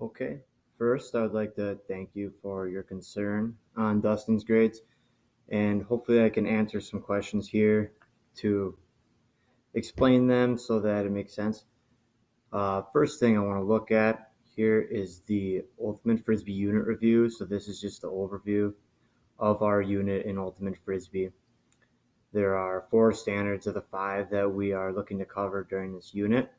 Okay, first I would like to thank you for your concern on Dustin's grades, and hopefully I can answer some questions here to explain them so that it makes sense. First thing I want to look at here is the Ultimate Frisbee unit review. So this is just the overview of our unit in Ultimate Frisbee. There are 4 standards of the 5 that we are looking to cover during this unit.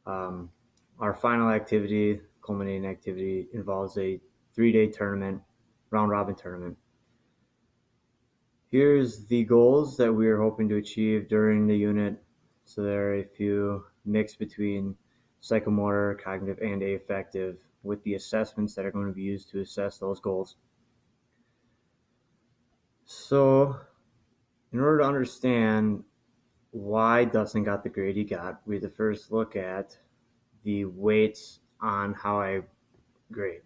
Um, our final activity, culminating activity, involves a 3-day tournament, round robin tournament. Here's the goals that we are hoping to achieve during the unit. So there are a few mix between psychomotor, cognitive, and affective with the assessments that are going to be used to assess those goals. So in order to understand why Dustin got the grade he got, we had to first look at the weights on how I grade.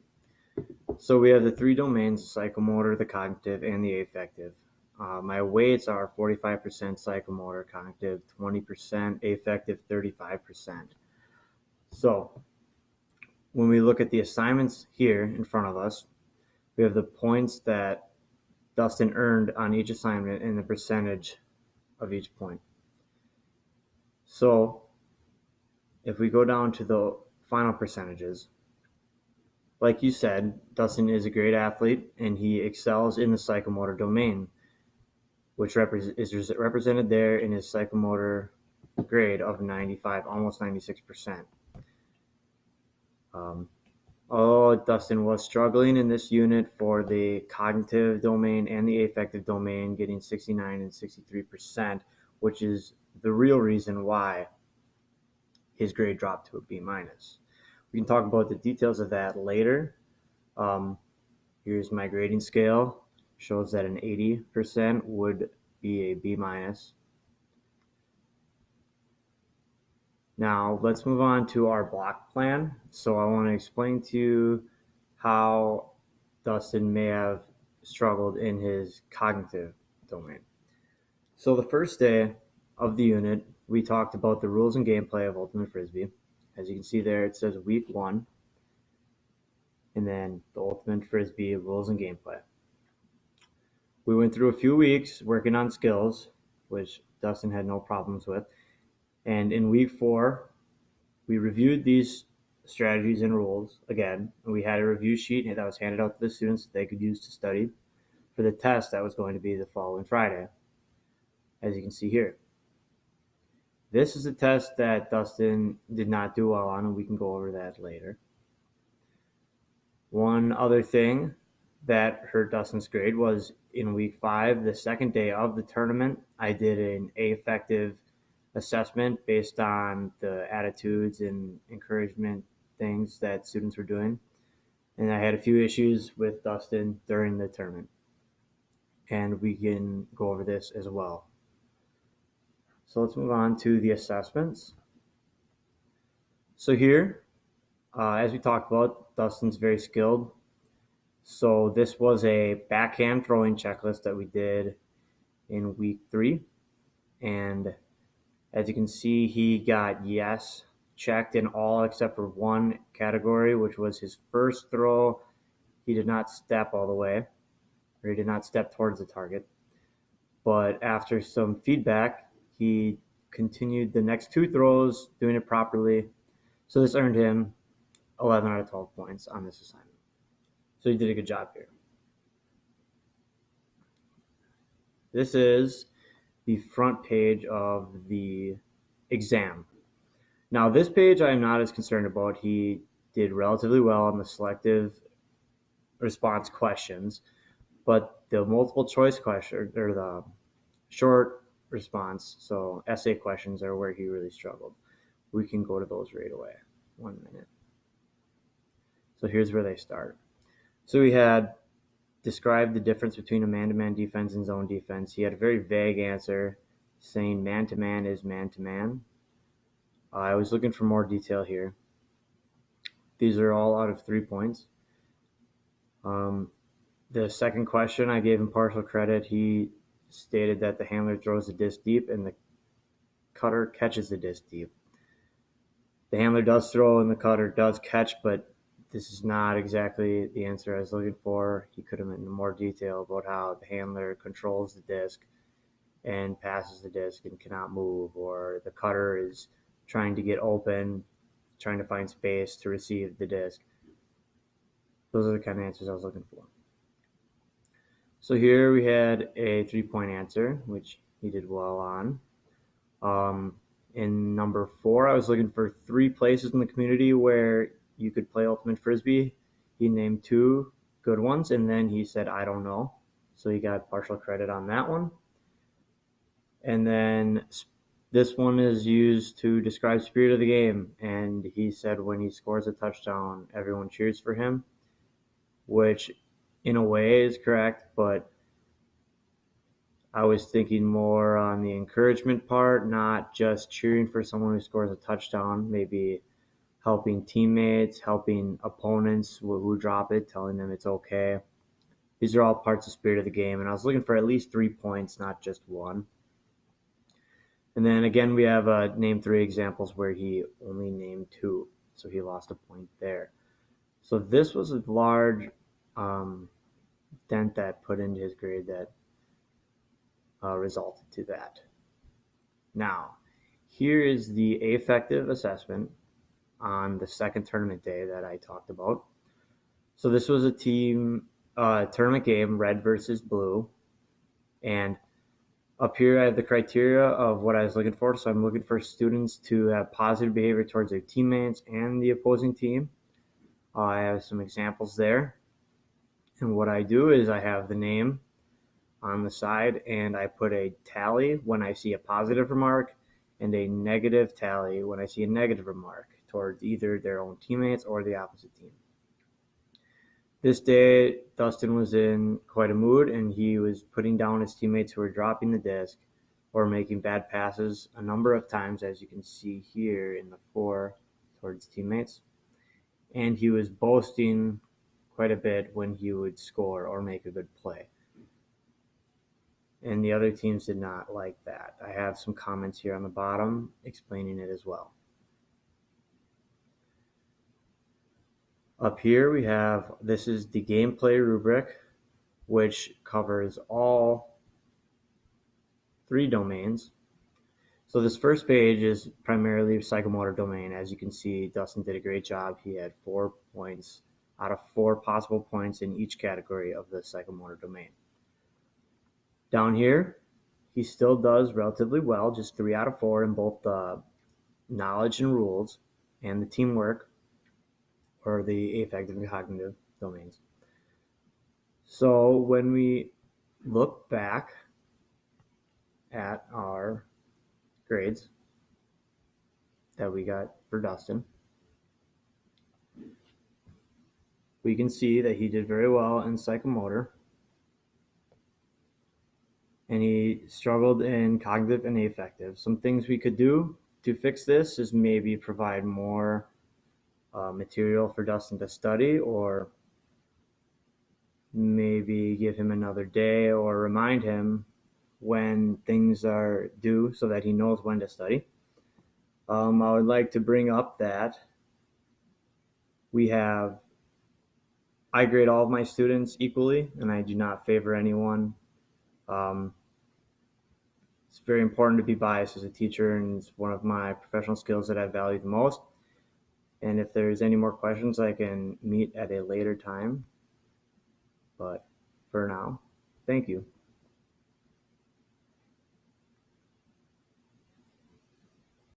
So we have the 3 domains: the psychomotor, the cognitive, and the affective. My weights are 45% psychomotor, cognitive 20%, affective 35%. So when we look at the assignments here in front of us, we have the points that Dustin earned on each assignment and the percentage of each point. So if we go down to the final percentages, like you said, Dustin is a great athlete and he excels in the psychomotor domain, which is represented there in his psychomotor grade of 95, almost 96%. Although Dustin was struggling in this unit for the cognitive domain and the affective domain, getting 69 and 63%, which is the real reason why his grade dropped to a B minus. We can talk about the details of that later. Here's my grading scale. Shows that an 80% would be a B minus. Now let's move on to our block plan. So I want to explain to you how Dustin may have struggled in his cognitive domain. So the first day of the unit, we talked about the rules and gameplay of Ultimate Frisbee. As you can see there, it says week 1, and then the Ultimate Frisbee rules and gameplay. We went through a few weeks working on skills, which Dustin had no problems with. And in week 4, we reviewed these strategies and rules again, and we had a review sheet that was handed out to the students that they could use to study for the test that was going to be the following Friday, as you can see here. This is a test that Dustin did not do well on, and we can go over that later. One other thing that hurt Dustin's grade was in week 5, the second day of the tournament, I did an affective assessment based on the attitudes and encouragement things that students were doing. And I had a few issues with Dustin during the tournament. And we can go over this as well. So let's move on to the assessments. So here, as we talked about, Dustin's very skilled. So this was a backhand throwing checklist that we did in week 3. And as you can see, he got yes checked in all except for one category, which was his first throw. He did not step all the way, or he did not step towards the target. But after some feedback, he continued the next 2 throws, doing it properly. So this earned him 11 out of 12 points on this assignment. So he did a good job here. This is the front page of the exam. Now this page I'm not as concerned about. He did relatively well on the selective response questions, but the multiple choice question or the short response, so essay questions, are where he really struggled. We can go to those right away. 1 minute. So here's where they start. So we had described the difference between a man-to-man defense and zone defense. He had a very vague answer saying man-to-man is man-to-man. I was looking for more detail here. These are all out of 3 points. The second question, I gave him partial credit. He stated that the handler throws the disc deep and the cutter catches the disc deep. The handler does throw and the cutter does catch, but this is not exactly the answer I was looking for. He could have went into more detail about how the handler controls the disc and passes the disc and cannot move, or the cutter is trying to get open, trying to find space to receive the disc. Those are the kind of answers I was looking for. So here we had a 3-point answer, which he did well on. In number 4, I was looking for 3 places in the community where you could play Ultimate Frisbee. He named 2 good ones, and then he said, I don't know. So he got partial credit on that one. And then this one is used to describe spirit of the game. And he said when he scores a touchdown, everyone cheers for him, which in a way is correct, but I was thinking more on the encouragement part, not just cheering for someone who scores a touchdown, maybe helping teammates, helping opponents who drop it, telling them it's okay. These are all parts of spirit of the game, and I was looking for at least 3 points, not just one. And then again, we have name 3 examples where he only named 2, so he lost a point there. So this was a large dent that put into his grade that resulted to that. Now, here is the affective assessment on the second tournament day that I talked about. So this was a team tournament game, red versus blue. And up here I have the criteria of what I was looking for. So I'm looking for students to have positive behavior towards their teammates and the opposing team. I have some examples there. And what I do is I have the name on the side and I put a tally when I see a positive remark and a negative tally when I see a negative remark towards either their own teammates or the opposite team. This day, Dustin was in quite a mood and he was putting down his teammates who were dropping the disc or making bad passes a number of times, as you can see here in the 4 towards teammates. And he was boasting quite a bit when he would score or make a good play. And the other teams did not like that. I have some comments here on the bottom explaining it as well. Up here we have, this is the gameplay rubric, which covers all 3 domains. So this first page is primarily psychomotor domain. As you can see, Dustin did a great job. He had 4 points out of 4 possible points in each category of the psychomotor domain. Down here, he still does relatively well, just 3 out of 4 in both the knowledge and rules and the teamwork, or the affective and cognitive domains. So when we look back at our grades that we got for Dustin, we can see that he did very well in psychomotor, and he struggled in cognitive and affective. Some things we could do to fix this is maybe provide more material for Dustin to study, or maybe give him another day or remind him when things are due so that he knows when to study. I would like to bring up that I grade all of my students equally, and I do not favor anyone. It's very important to be biased as a teacher, and it's one of my professional skills that I value the most. And if there's any more questions, I can meet at a later time. But for now, thank you.